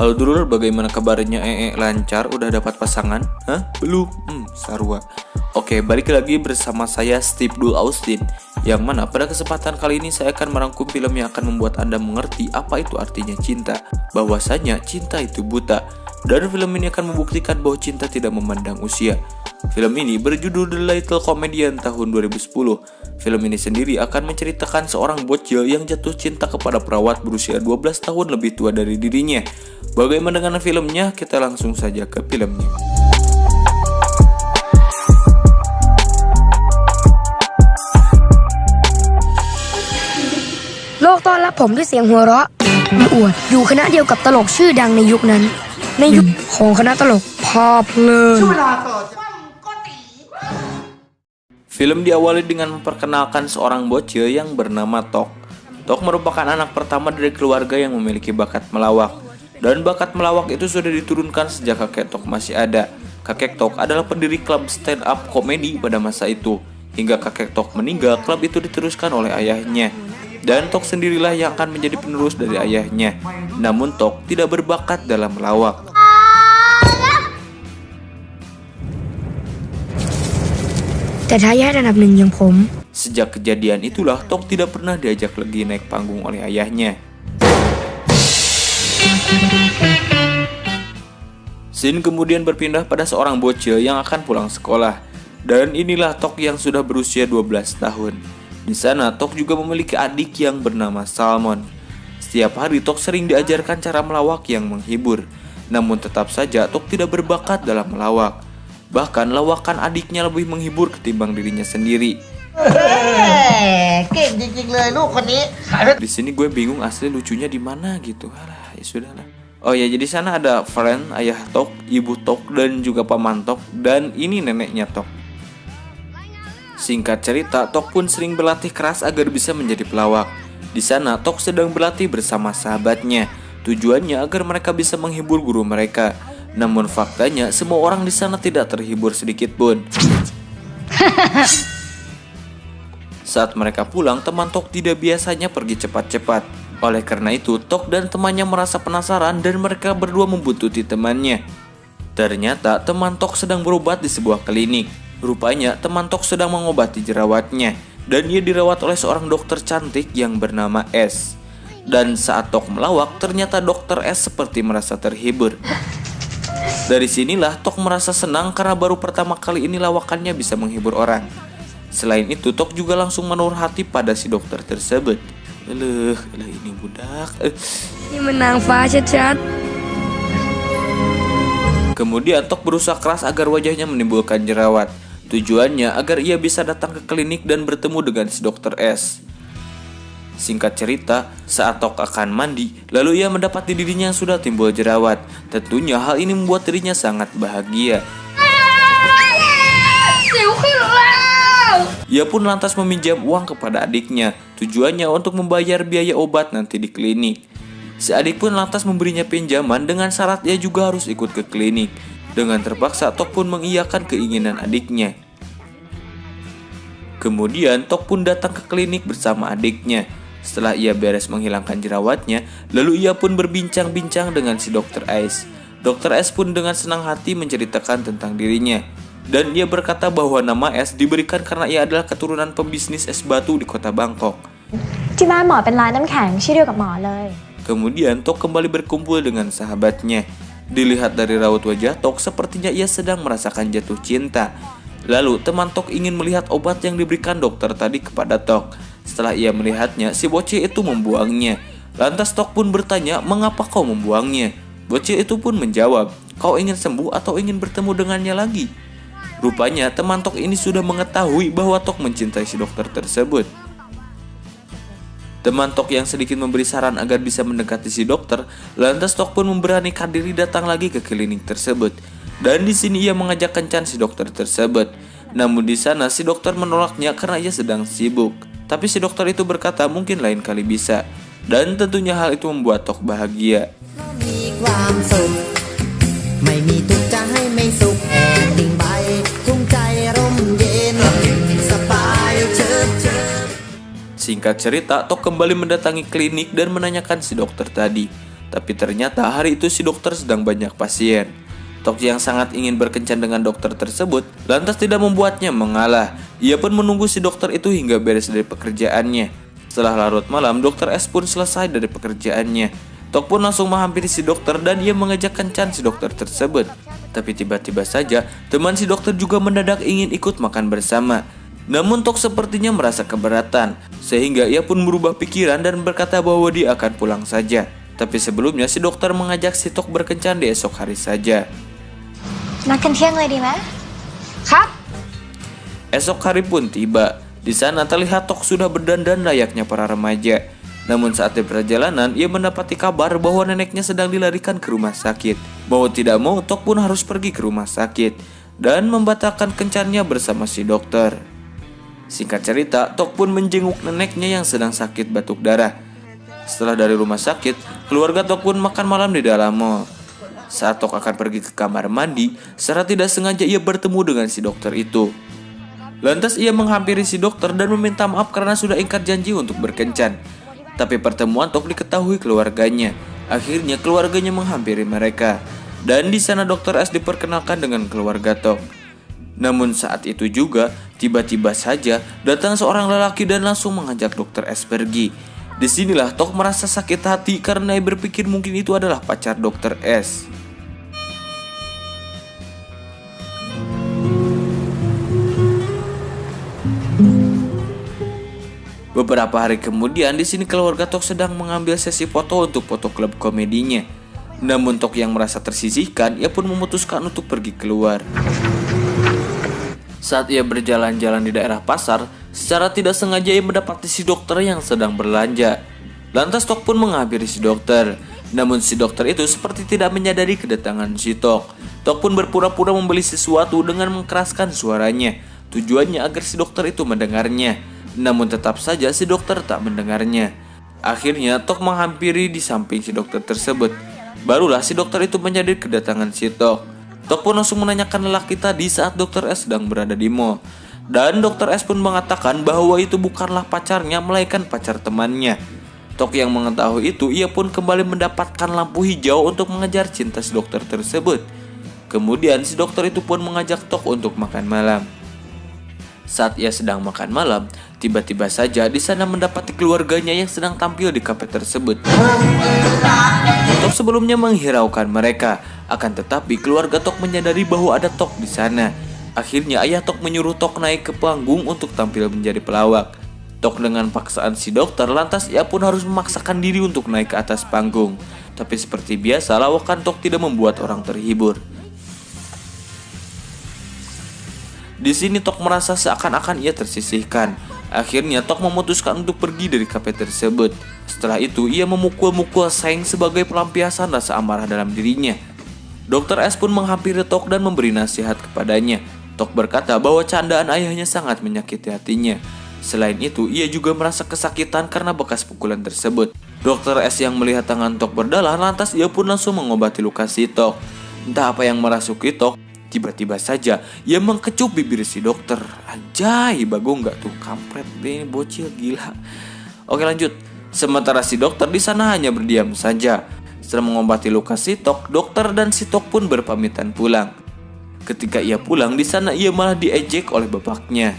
Halo dulur, bagaimana kabarnya? Lancar? Udah dapat pasangan? Hah? Belum? Sarua. Oke, balik lagi bersama saya Steve Dul Austin. Yang mana pada kesempatan kali ini saya akan merangkum film yang akan membuat Anda mengerti apa itu artinya cinta. Bahwasanya cinta itu buta. Dan film ini akan membuktikan bahwa cinta tidak memandang usia. Film ini berjudul The Little Comedian tahun 2010. Film ini sendiri akan menceritakan seorang bocil yang jatuh cinta kepada perawat berusia 12 tahun lebih tua dari dirinya. Bagaimana dengan filmnya? Kita langsung saja ke filmnya.โลกต้อนรับผมด้วยเสียงหัวเราะอวดอยู่คณะเดียวกับตลกชื่อดังในยุคนั้นในยุคของคณะตลกพาเพลิน Film diawali dengan memperkenalkan seorang bocil yang bernama Tok. Tok merupakan anak pertama dari keluarga yang memiliki bakat melawak. Dan bakat melawak itu sudah diturunkan sejak kakek Tok masih ada. Kakek Tok adalah pendiri klub stand up komedi pada masa itu. Hingga kakek Tok meninggal, klub itu diteruskan oleh ayahnya. Dan Tok sendirilah yang akan menjadi penerus dari ayahnya. Namun Tok tidak berbakat dalam melawak. Sejak kejadian itulah Tok tidak pernah diajak lagi naik panggung oleh ayahnya. Scene kemudian berpindah pada seorang bocil yang akan pulang sekolah. Dan inilah Tok yang sudah berusia 12 tahun. Di sana Tok juga memiliki adik yang bernama Salmon. Setiap hari Tok sering diajarkan cara melawak yang menghibur. Namun tetap saja Tok tidak berbakat dalam melawak. Bahkan lawakan adiknya lebih menghibur ketimbang dirinya sendiri. Di sini gue bingung asli lucunya di mana gitu. Alah, ya sudahlah. Oh ya, jadi sana ada friend, ayah Tok, ibu Tok, dan juga paman Tok, dan ini neneknya Tok. Singkat cerita, Tok pun sering berlatih keras agar bisa menjadi pelawak. Di sana Tok sedang berlatih bersama sahabatnya. Tujuannya agar mereka bisa menghibur guru mereka. Namun faktanya semua orang di sana tidak terhibur sedikit pun. Saat mereka pulang, teman Tok tidak biasanya pergi cepat-cepat. Oleh karena itu, Tok dan temannya merasa penasaran dan mereka berdua membuntuti temannya. Ternyata teman Tok sedang berobat di sebuah klinik. Rupanya teman Tok sedang mengobati jerawatnya dan ia dirawat oleh seorang dokter cantik yang bernama S. Dan saat Tok melawak, ternyata dokter S seperti merasa terhibur. Dari sinilah Tok merasa senang karena baru pertama kali ini lawakannya bisa menghibur orang. Selain itu, Tok juga langsung menaruh hati pada si dokter tersebut. Ini budak. Ini menangฟ้าชัด Kemudian Tok berusaha keras agar wajahnya menimbulkan jerawat. Tujuannya agar ia bisa datang ke klinik dan bertemu dengan si dokter S. Singkat cerita, saat Tok akan mandi, lalu ia mendapati dirinya yang sudah timbul jerawat. Tentunya hal ini membuat dirinya sangat bahagia. Ia pun lantas meminjam uang kepada adiknya. Tujuannya untuk membayar biaya obat nanti di klinik. Si adik pun lantas memberinya pinjaman dengan syarat ia juga harus ikut ke klinik. Dengan terpaksa, Tok pun mengiyakan keinginan adiknya. Kemudian Tok pun datang ke klinik bersama adiknya. Setelah ia beres menghilangkan jerawatnya, lalu ia pun berbincang-bincang dengan si dokter S. Dokter S pun dengan senang hati menceritakan tentang dirinya. Dan ia berkata bahwa nama S diberikan karena ia adalah keturunan pembisnis es batu di kota Bangkok. Kemudian Tok kembali berkumpul dengan sahabatnya. Dilihat dari raut wajah Tok, sepertinya ia sedang merasakan jatuh cinta. Lalu teman Tok ingin melihat obat yang diberikan dokter tadi kepada Tok. Setelah ia melihatnya, si bocil itu membuangnya. Lantas Tok pun bertanya, "Mengapa kau membuangnya?" Bocil itu pun menjawab, "Kau ingin sembuh atau ingin bertemu dengannya lagi?" Rupanya teman Tok ini sudah mengetahui bahwa Tok mencintai si dokter tersebut. Teman Tok yang sedikit memberi saran agar bisa mendekati si dokter, lantas Tok pun memberanikan diri datang lagi ke klinik tersebut. Dan di sini ia mengajak kencan si dokter tersebut. Namun di sana si dokter menolaknya karena ia sedang sibuk. Tapi si dokter itu berkata mungkin lain kali bisa. Dan tentunya hal itu membuat Tok bahagia. Singkat cerita, Tok kembali mendatangi klinik dan menanyakan si dokter tadi. Tapi ternyata hari itu si dokter sedang banyak pasien. Tok yang sangat ingin berkencan dengan dokter tersebut lantas tidak membuatnya mengalah. Ia pun menunggu si dokter itu hingga beres dari pekerjaannya. Setelah larut malam, dokter S pun selesai dari pekerjaannya. Tok pun langsung menghampiri si dokter dan ia mengajak kencan si dokter tersebut. Tapi tiba-tiba saja teman si dokter juga mendadak ingin ikut makan bersama. Namun Tok sepertinya merasa keberatan, sehingga ia pun berubah pikiran dan berkata bahwa dia akan pulang saja. Tapi sebelumnya si dokter mengajak si Tok berkencan di esok hari saja. นัดกันเที่ยงเลยดีไหม ครับ Esok hari pun tiba. Di sana terlihat Tok sudah berdandan layaknya para remaja. Namun saat di perjalanan ia mendapati kabar bahwa neneknya sedang dilarikan ke rumah sakit. Mau tidak mau Tok pun harus pergi ke rumah sakit dan membatalkan kencannya bersama si dokter. Singkat cerita, Tok pun menjenguk neneknya yang sedang sakit batuk darah. Setelah dari rumah sakit, keluarga Tok pun makan malam di dalam mall. Saat Tok akan pergi ke kamar mandi, secara tidak sengaja ia bertemu dengan si dokter itu. Lantas ia menghampiri si dokter dan meminta maaf karena sudah ingkar janji untuk berkencan. Tapi pertemuan Tok diketahui keluarganya. Akhirnya keluarganya menghampiri mereka. Dan di sana dokter S diperkenalkan dengan keluarga Tok. Namun saat itu juga, tiba-tiba saja datang seorang lelaki dan langsung mengajak dokter S pergi. Disinilah Tok merasa sakit hati karena ia berpikir mungkin itu adalah pacar dokter S. Beberapa hari kemudian di sini keluarga Tok sedang mengambil sesi foto untuk foto klub komedinya. Namun Tok yang merasa tersisihkan, ia pun memutuskan untuk pergi keluar. Saat ia berjalan-jalan di daerah pasar, secara tidak sengaja ia mendapati si dokter yang sedang berlanja. Lantas Tok pun menghampiri si dokter. Namun si dokter itu seperti tidak menyadari kedatangan si Tok. Tok pun berpura-pura membeli sesuatu dengan mengeraskan suaranya. Tujuannya agar si dokter itu mendengarnya. Namun tetap saja si dokter tak mendengarnya. Akhirnya Tok menghampiri di samping si dokter tersebut. Barulah si dokter itu menyadari kedatangan si Tok. Tok pun langsung menanyakan lelaki tadi saat dokter S sedang berada di mall. Dan dokter S pun mengatakan bahwa itu bukanlah pacarnya melainkan pacar temannya. Tok yang mengetahui itu, ia pun kembali mendapatkan lampu hijau untuk mengejar cinta si dokter tersebut. Kemudian si dokter itu pun mengajak Tok untuk makan malam. Saat ia sedang makan malam, tiba-tiba saja di sana mendapati keluarganya yang sedang tampil di kafe tersebut. Tok sebelumnya menghiraukan mereka, akan tetapi keluarga Tok menyadari bahwa ada Tok di sana. Akhirnya ayah Tok menyuruh Tok naik ke panggung untuk tampil menjadi pelawak. Tok dengan paksaan si dokter, lantas ia pun harus memaksakan diri untuk naik ke atas panggung. Tapi seperti biasa, lawakan Tok tidak membuat orang terhibur. Di sini Tok merasa seakan-akan ia tersisihkan. Akhirnya Tok memutuskan untuk pergi dari kafe tersebut. Setelah itu ia memukul-mukul Seng sebagai pelampiasan rasa amarah dalam dirinya. Dokter S pun menghampiri Tok dan memberi nasihat kepadanya. Tok berkata bahwa candaan ayahnya sangat menyakiti hatinya. Selain itu ia juga merasa kesakitan karena bekas pukulan tersebut. Dokter S yang melihat tangan Tok berdarah, lantas ia pun langsung mengobati luka si Tok. Entah apa yang merasuki Tok, tiba-tiba saja ia mengkecup bibir si dokter. Anjay, bagong gak tuh, kampret ini bocil gila. Oke lanjut. Sementara si dokter di sana hanya berdiam saja. Setelah mengobati luka si Tok, dokter dan si Tok pun berpamitan pulang. Ketika ia pulang, di sana ia malah diejek oleh bapaknya.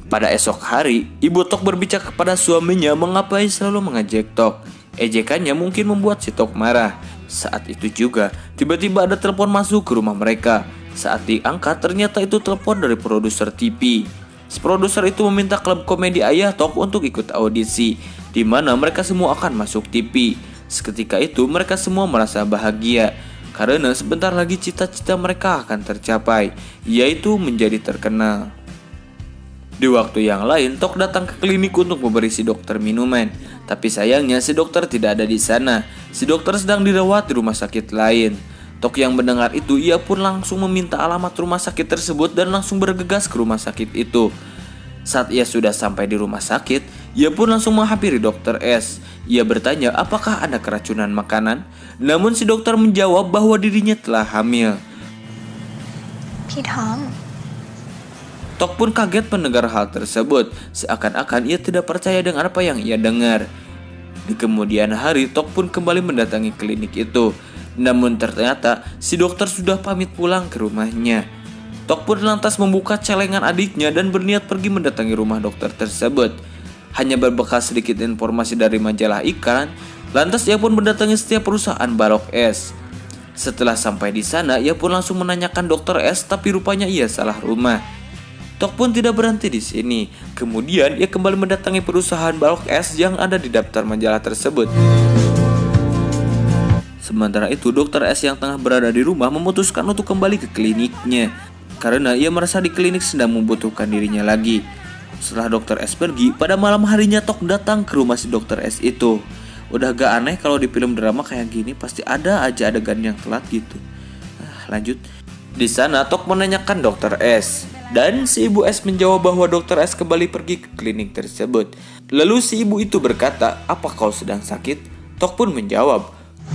Pada esok hari, ibu Tok berbicara kepada suaminya mengapa ia selalu mengejek Tok. Ejekannya mungkin membuat si Tok marah. Saat itu juga, tiba-tiba ada telepon masuk ke rumah mereka. Saat diangkat, ternyata itu telepon dari produser TV. Si produser itu meminta klub komedi ayah Tok untuk ikut audisi, di mana mereka semua akan masuk TV. Seketika itu mereka semua merasa bahagia karena sebentar lagi cita-cita mereka akan tercapai, yaitu menjadi terkenal. Di waktu yang lain, Tok datang ke klinik untuk memberi si dokter minuman. Tapi sayangnya si dokter tidak ada di sana. Si dokter sedang dirawat di rumah sakit lain. Tok yang mendengar itu, ia pun langsung meminta alamat rumah sakit tersebut dan langsung bergegas ke rumah sakit itu. Saat ia sudah sampai di rumah sakit, ia pun langsung menghampiri dokter S. Ia bertanya apakah ada keracunan makanan. Namun si dokter menjawab bahwa dirinya telah hamil. พี่ท้อง Tok pun kaget mendengar hal tersebut. Seakan-akan ia tidak percaya dengan apa yang ia dengar. Di kemudian hari, Tok pun kembali mendatangi klinik itu. Namun ternyata si dokter sudah pamit pulang ke rumahnya. Tok pun lantas membuka celengan adiknya dan berniat pergi mendatangi rumah dokter tersebut. Hanya berbekal sedikit informasi dari majalah iklan, lantas ia pun mendatangi setiap perusahaan balok es. Setelah sampai di sana, ia pun langsung menanyakan dokter S, tapi rupanya ia salah rumah. Tok pun tidak berhenti di sini. Kemudian ia kembali mendatangi perusahaan balok es yang ada di daftar majalah tersebut. Sementara itu, dokter S yang tengah berada di rumah memutuskan untuk kembali ke kliniknya karena ia merasa di klinik sedang membutuhkan dirinya lagi. Setelah dokter S pergi, pada malam harinya Tok datang ke rumah si dokter S itu. Udah gak aneh kalau di film drama kayak gini pasti ada aja adegan yang telat gitu. Lanjut. Di sana Tok menanyakan dokter S, dan si ibu S menjawab bahwa dokter S kembali pergi ke klinik tersebut. Lalu si ibu itu berkata, "Apa kau sedang sakit?" Tok pun menjawab,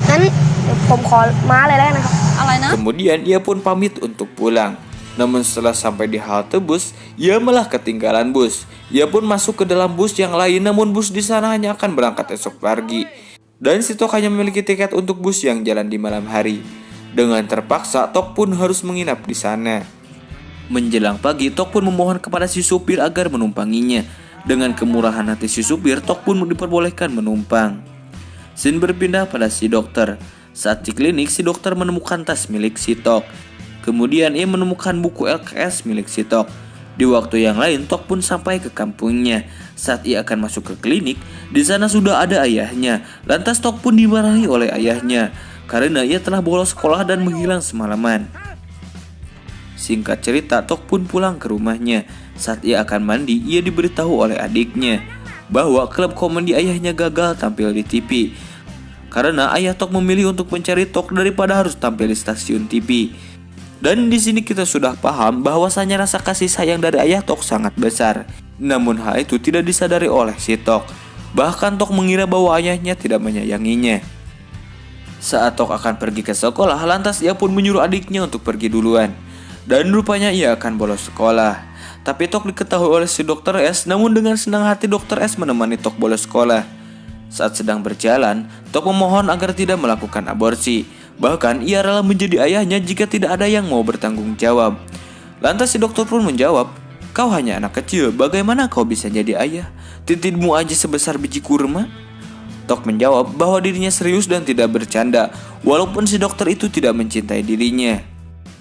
งั้นเดี๋ยวผมขอม้าเลยแล้วกันนะครับ อะไรนะ Kemudian ia pun pamit untuk pulang. Namun setelah sampai di halte bus, ia malah ketinggalan bus. Ia pun masuk ke dalam bus yang lain, namun bus di sana hanya akan berangkat esok pagi. Dan si Tok hanya memiliki tiket untuk bus yang jalan di malam hari. Dengan terpaksa, Tok pun harus menginap di sana. Menjelang pagi, Tok pun memohon kepada si supir agar menumpanginya. Dengan kemurahan hati si supir, Tok pun diperbolehkan menumpang. Scene berpindah pada si dokter. Saat di klinik, si dokter menemukan tas milik si Tok. Kemudian ia menemukan buku LKS milik si Tok. Di waktu yang lain, Tok pun sampai ke kampungnya. Saat ia akan masuk ke klinik, di sana sudah ada ayahnya. Lantas Tok pun dimarahi oleh ayahnya karena ia telah bolos sekolah dan menghilang semalaman. Singkat cerita, Tok pun pulang ke rumahnya. Saat ia akan mandi, ia diberitahu oleh adiknya bahwa klub komedi ayahnya gagal tampil di TV. Karena ayah Tok memilih untuk mencari Tok daripada harus tampil di stasiun TV. Dan di sini kita sudah paham bahwasanya rasa kasih sayang dari ayah Tok sangat besar. Namun hal itu tidak disadari oleh si Tok. Bahkan Tok mengira bahwa ayahnya tidak menyayanginya. Saat Tok akan pergi ke sekolah, lantas ia pun menyuruh adiknya untuk pergi duluan. Dan rupanya ia akan bolos sekolah. Tapi Tok diketahui oleh si dokter S, namun dengan senang hati dokter S menemani Tok bolos sekolah. Saat sedang berjalan, Tok memohon agar tidak melakukan aborsi. Bahkan ia rela menjadi ayahnya jika tidak ada yang mau bertanggung jawab. Lantas si dokter pun menjawab, "Kau hanya anak kecil, bagaimana kau bisa jadi ayah? Titikmu aja sebesar biji kurma." Tok menjawab bahwa dirinya serius dan tidak bercanda, walaupun si dokter itu tidak mencintai dirinya.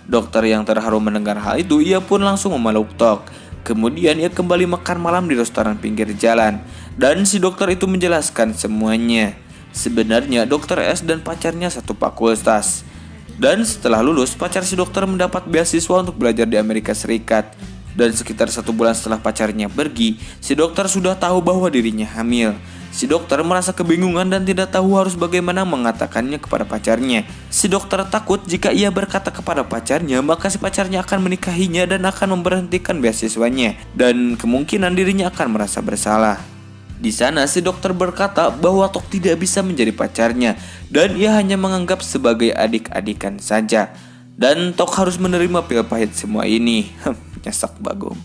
Dokter yang terharu mendengar hal itu, ia pun langsung memeluk Tok. Kemudian ia kembali makan malam di restoran pinggir jalan. Dan si dokter itu menjelaskan semuanya. Sebenarnya dokter S dan pacarnya satu fakultas. Dan setelah lulus, pacar si dokter mendapat beasiswa untuk belajar di Amerika Serikat. Dan sekitar 1 bulan setelah pacarnya pergi, si dokter sudah tahu bahwa dirinya hamil. Si dokter merasa kebingungan dan tidak tahu harus bagaimana mengatakannya kepada pacarnya. Si dokter takut jika ia berkata kepada pacarnya, maka si pacarnya akan menikahinya dan akan memberhentikan beasiswanya. Dan kemungkinan dirinya akan merasa bersalah. Di sana si dokter berkata bahwa Tok tidak bisa menjadi pacarnya dan ia hanya menganggap sebagai adik-adikan saja. Dan Tok harus menerima pil pahit semua ini. Nyesak bagong.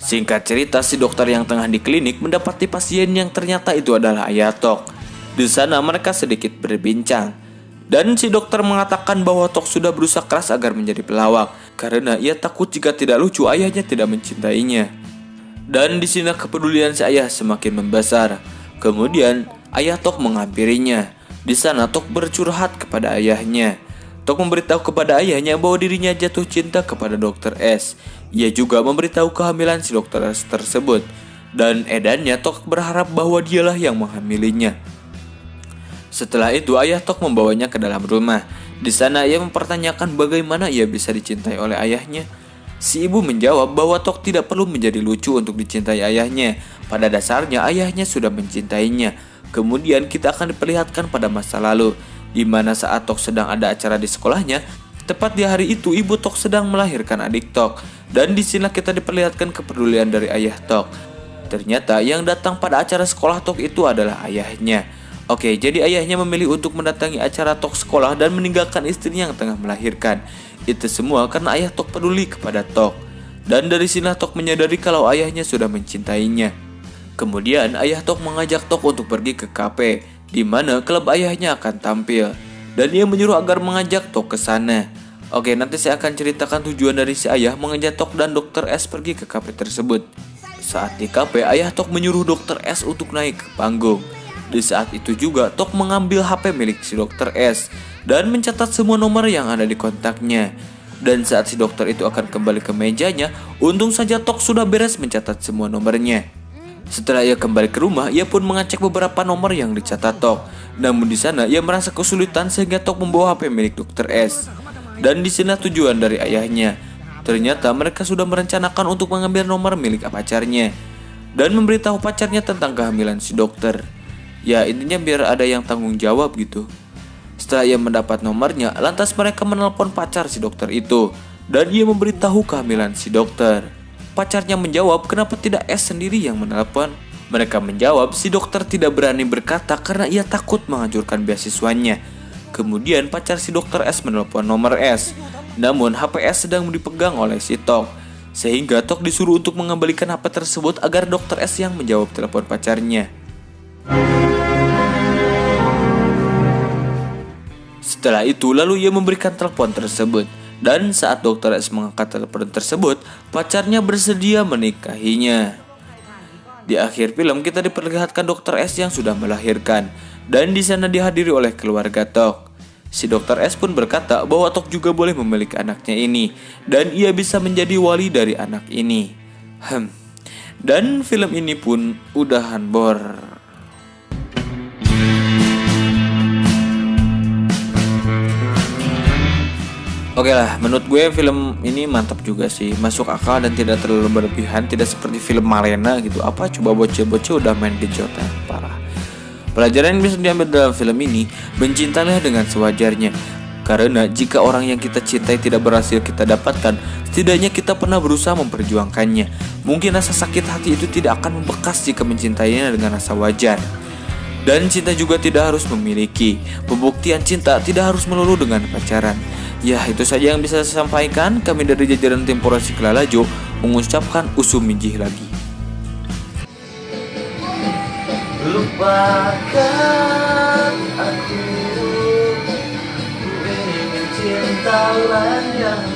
Singkat cerita, si dokter yang tengah di klinik mendapati pasien yang ternyata itu adalah ayah Tok. Di sana mereka sedikit berbincang. Dan si dokter mengatakan bahwa Tok sudah berusaha keras agar menjadi pelawak karena ia takut jika tidak lucu ayahnya tidak mencintainya. Dan di sini kepedulian si ayah semakin membesar. Kemudian ayah Tok menghampirinya. Di sana Tok bercurhat kepada ayahnya. Tok memberitahu kepada ayahnya bahwa dirinya jatuh cinta kepada dokter S. Ia juga memberitahu kehamilan si dokter S tersebut. Dan edannya Tok berharap bahwa dialah yang menghamilinya. Setelah itu ayah Tok membawanya ke dalam rumah. Di sana ia mempertanyakan bagaimana ia bisa dicintai oleh ayahnya. Si ibu menjawab bahwa Tok tidak perlu menjadi lucu untuk dicintai ayahnya. Pada dasarnya ayahnya sudah mencintainya. Kemudian kita akan diperlihatkan pada masa lalu, di mana saat Tok sedang ada acara di sekolahnya. Tepat di hari itu ibu Tok sedang melahirkan adik Tok. Dan disinilah kita diperlihatkan kepedulian dari ayah Tok. Ternyata yang datang pada acara sekolah Tok itu adalah ayahnya. Oke, jadi ayahnya memilih untuk mendatangi acara Tok sekolah dan meninggalkan istrinya yang tengah melahirkan. Itu semua karena ayah Tok peduli kepada Tok. Dan dari sinilah Tok menyadari kalau ayahnya sudah mencintainya. Kemudian ayah Tok mengajak Tok untuk pergi ke kafe. di mana klub ayahnya akan tampil, dan ia menyuruh agar mengajak Tok ke sana. Oke, nanti saya akan ceritakan tujuan dari si ayah mengajak Tok dan Dr. S pergi ke kafe tersebut. Saat di kafe, ayah Tok menyuruh Dr. S untuk naik ke panggung. Di saat itu juga Tok mengambil HP milik si Dr. S dan mencatat semua nomor yang ada di kontaknya. Dan saat si dokter itu akan kembali ke mejanya, untung saja Tok sudah beres mencatat semua nomornya. Setelah ia kembali ke rumah, ia pun mengecek beberapa nomor yang dicatat Tok. Namun di sana ia merasa kesulitan sehingga Tok membawa HP milik Dr. S. Dan di sana tujuan dari ayahnya. Ternyata mereka sudah merencanakan untuk mengambil nomor milik pacarnya dan memberitahu pacarnya tentang kehamilan si dokter. Ya, intinya biar ada yang tanggung jawab gitu. Setelah ia mendapat nomornya, lantas mereka menelpon pacar si dokter itu dan ia memberitahu kehamilan si dokter. Pacarnya menjawab, kenapa tidak S sendiri yang menelpon? Mereka menjawab, si dokter tidak berani berkata karena ia takut menghancurkan beasiswanya. Kemudian pacar si dokter S menelpon nomor S. Namun HP S sedang dipegang oleh si Tok, sehingga Tok disuruh untuk mengembalikan HP tersebut agar dokter S yang menjawab telepon pacarnya. Setelah itu lalu ia memberikan telepon tersebut. Dan saat dokter S mengangkat telepon tersebut, pacarnya bersedia menikahinya. Di akhir film kita diperlihatkan dokter S yang sudah melahirkan, dan di sana dihadiri oleh keluarga Tok. Si dokter S pun berkata bahwa Tok juga boleh memiliki anaknya ini, dan ia bisa menjadi wali dari anak ini. Dan film ini pun udahan bor. Oke lah, menurut gue film ini mantap juga sih, masuk akal dan tidak terlalu berlebihan, tidak seperti film Malena gitu. Apa coba bocil-bocil udah main gejotan, parah. Pelajaran yang bisa diambil dalam film ini, mencintailah dengan sewajarnya. Karena jika orang yang kita cintai tidak berhasil kita dapatkan, setidaknya kita pernah berusaha memperjuangkannya. Mungkin rasa sakit hati itu tidak akan membekas jika mencintainya dengan rasa wajar. Dan cinta juga tidak harus memiliki. Pembuktian cinta tidak harus melulu dengan pacaran. Ya, itu saja yang bisa saya sampaikan. Kami dari jajaran tim Polres Kelalajo mengucapkan usum minjih lagi. Lupakan aku, ku ingin cinta lain yang